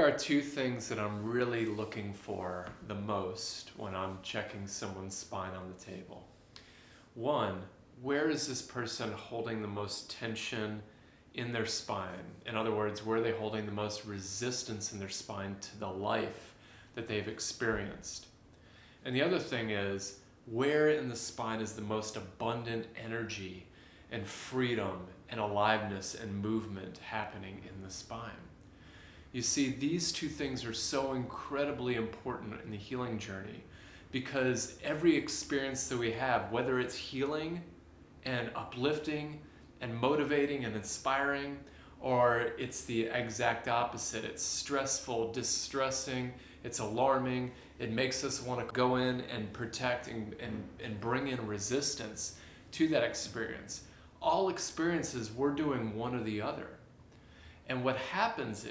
There are two things that I'm really looking for the most when I'm checking someone's spine on the table. One, where is this person holding the most tension in their spine? In other words, where are they holding the most resistance in their spine to the life that they've experienced? And the other thing is, where in the spine is the most abundant energy and freedom and aliveness and movement happening in the spine? You see, these two things are so incredibly important in the healing journey because every experience that we have, whether it's healing and uplifting and motivating and inspiring, or it's the exact opposite, it's stressful, distressing, it's alarming, it makes us want to go in and protect and bring in resistance to that experience. All experiences, we're doing one or the other. And what happens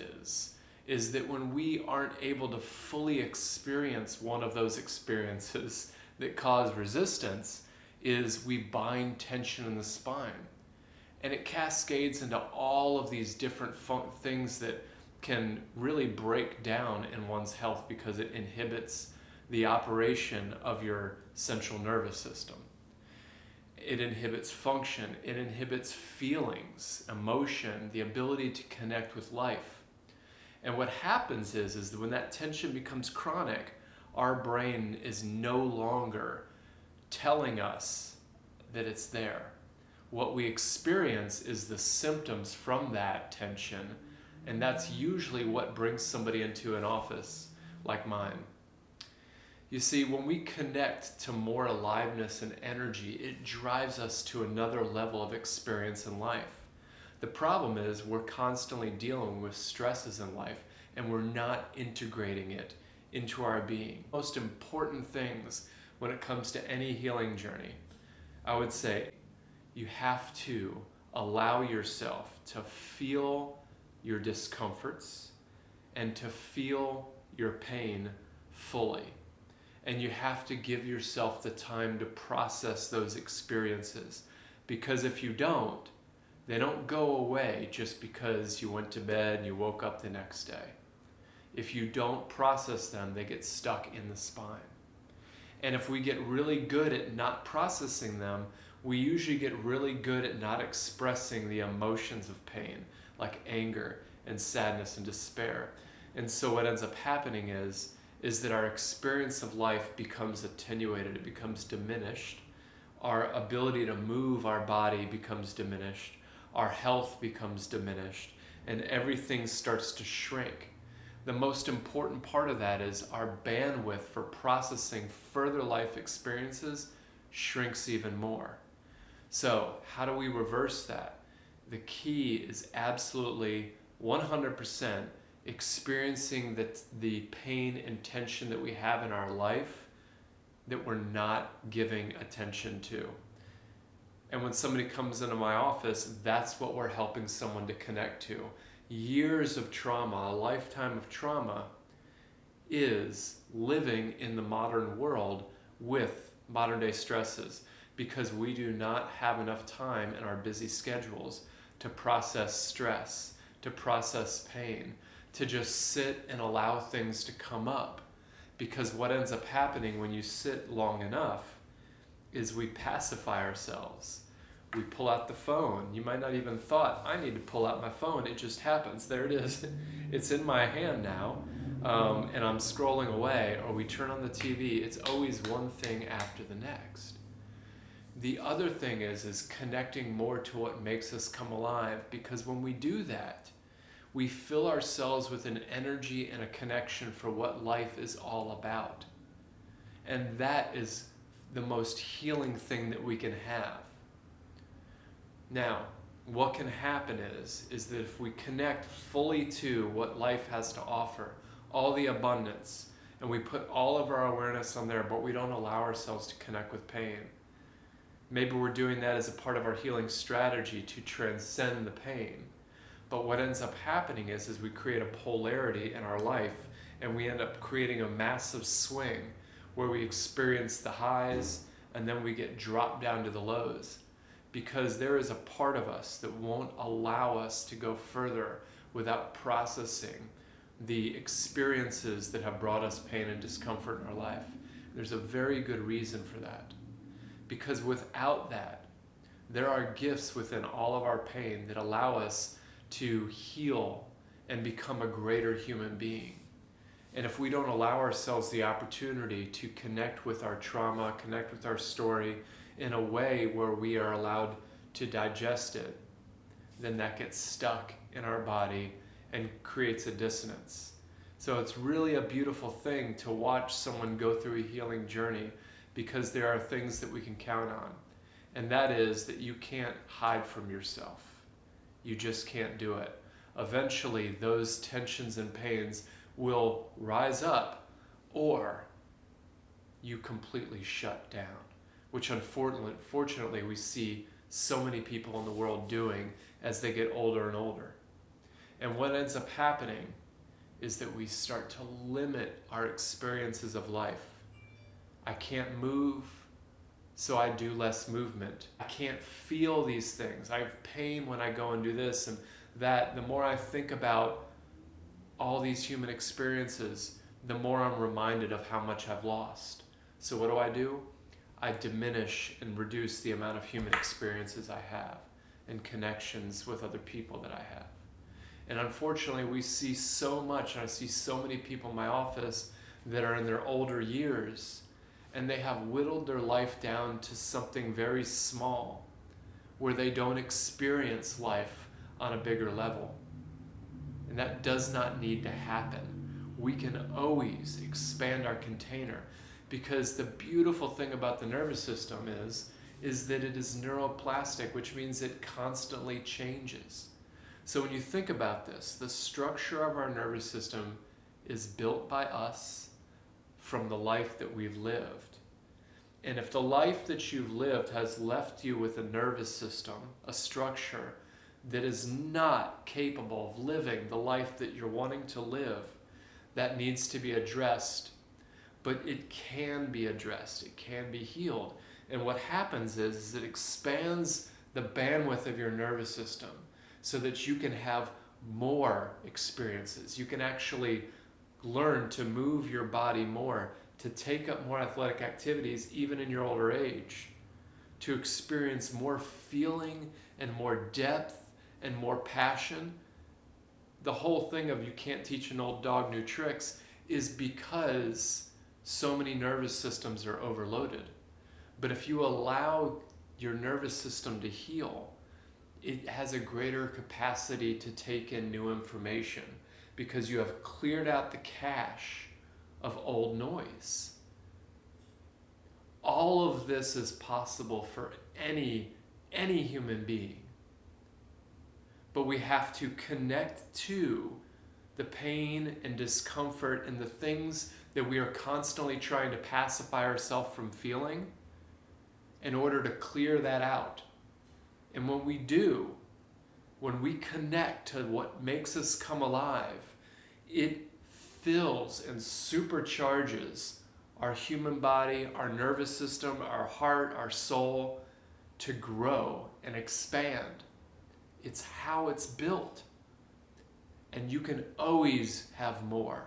is that when we aren't able to fully experience one of those experiences that cause resistance, is we bind tension in the spine. And it cascades into all of these different things that can really break down in one's health because it inhibits the operation of your central nervous system. It inhibits function, it inhibits feelings, emotion, the ability to connect with life. And what happens is that when that tension becomes chronic, our brain is no longer telling us that it's there. What we experience is the symptoms from that tension, and that's usually what brings somebody into an office like mine. You see, when we connect to more aliveness and energy, it drives us to another level of experience in life. The problem is we're constantly dealing with stresses in life and we're not integrating it into our being. Most important things when it comes to any healing journey, I would say you have to allow yourself to feel your discomforts and to feel your pain fully. And you have to give yourself the time to process those experiences, because if you don't, they don't go away just because you went to bed and you woke up the next day. If you don't process them, they get stuck in the spine. And if we get really good at not processing them, we usually get really good at not expressing the emotions of pain, like anger and sadness and despair. And so what ends up happening is that our experience of life becomes attenuated, it becomes diminished. Our ability to move our body becomes diminished. Our health becomes diminished, and everything starts to shrink. The most important part of that is our bandwidth for processing further life experiences shrinks even more. So how do we reverse that? The key is absolutely 100% experiencing the pain and tension that we have in our life that we're not giving attention to. And when somebody comes into my office, that's what we're helping someone to connect to. Years of trauma, a lifetime of trauma, is living in the modern world with modern day stresses because we do not have enough time in our busy schedules to process stress, to process pain, to just sit and allow things to come up. Because what ends up happening when you sit long enough is we pacify ourselves. We pull out the phone. You might not even thought, I need to pull out my phone. It just happens. There it is. It's in my hand now, and I'm scrolling away. Or we turn on the TV. It's always one thing after the next. The other thing is connecting more to what makes us come alive, because when we do that, we fill ourselves with an energy and a connection for what life is all about. And that is the most healing thing that we can have. Now, what can happen is that if we connect fully to what life has to offer, all the abundance, and we put all of our awareness on there, but we don't allow ourselves to connect with pain. Maybe we're doing that as a part of our healing strategy to transcend the pain. But what ends up happening is we create a polarity in our life, and we end up creating a massive swing where we experience the highs and then we get dropped down to the lows, because there is a part of us that won't allow us to go further without processing the experiences that have brought us pain and discomfort in our life. There's a very good reason for that. Because without that, there are gifts within all of our pain that allow us to heal and become a greater human being. And if we don't allow ourselves the opportunity to connect with our trauma, connect with our story in a way where we are allowed to digest it, then that gets stuck in our body and creates a dissonance. So it's really a beautiful thing to watch someone go through a healing journey, because there are things that we can count on. And that is that you can't hide from yourself. You just can't do it. Eventually, those tensions and pains will rise up, or you completely shut down, which unfortunately we see so many people in the world doing as they get older and older. And what ends up happening is that we start to limit our experiences of life. I can't move, so I do less movement. I can't feel these things. I have pain when I go and do this and that. The more I think about all these human experiences, the more I'm reminded of how much I've lost. So what do? I diminish and reduce the amount of human experiences I have and connections with other people that I have. And unfortunately, we see so much, and I see so many people in my office that are in their older years, and they have whittled their life down to something very small, where they don't experience life on a bigger level. And that does not need to happen. We can always expand our container, because the beautiful thing about the nervous system is that it is neuroplastic, which means it constantly changes. So when you think about this, the structure of our nervous system is built by us from the life that we've lived. And if the life that you've lived has left you with a nervous system, a structure that is not capable of living the life that you're wanting to live, that needs to be addressed. But it can be addressed, it can be healed. And what happens is it expands the bandwidth of your nervous system so that you can have more experiences. You can actually learn to move your body more, to take up more athletic activities even in your older age, to experience more feeling and more depth and more passion. The whole thing of you can't teach an old dog new tricks is because so many nervous systems are overloaded. But if you allow your nervous system to heal, it has a greater capacity to take in new information, because you have cleared out the cache of old noise. All of this is possible for any human being. But we have to connect to the pain and discomfort and the things that we are constantly trying to pacify ourselves from feeling in order to clear that out. And when we do, when we connect to what makes us come alive, it fills and supercharges our human body, our nervous system, our heart, our soul to grow and expand. It's how it's built. And you can always have more.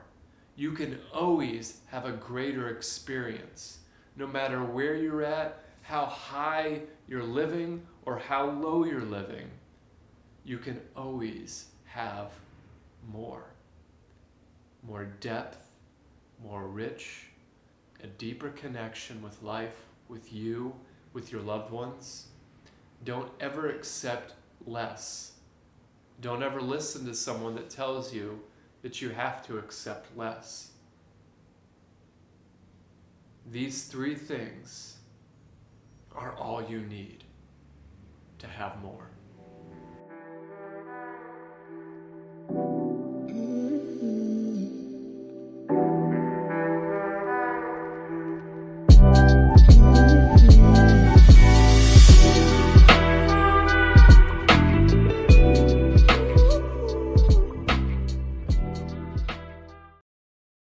You can always have a greater experience. No matter where you're at, how high you're living, or how low you're living, you can always have more. More depth, more rich, a deeper connection with life, with you, with your loved ones. Don't ever accept less. Don't ever listen to someone that tells you that you have to accept less. These three things are all you need to have more.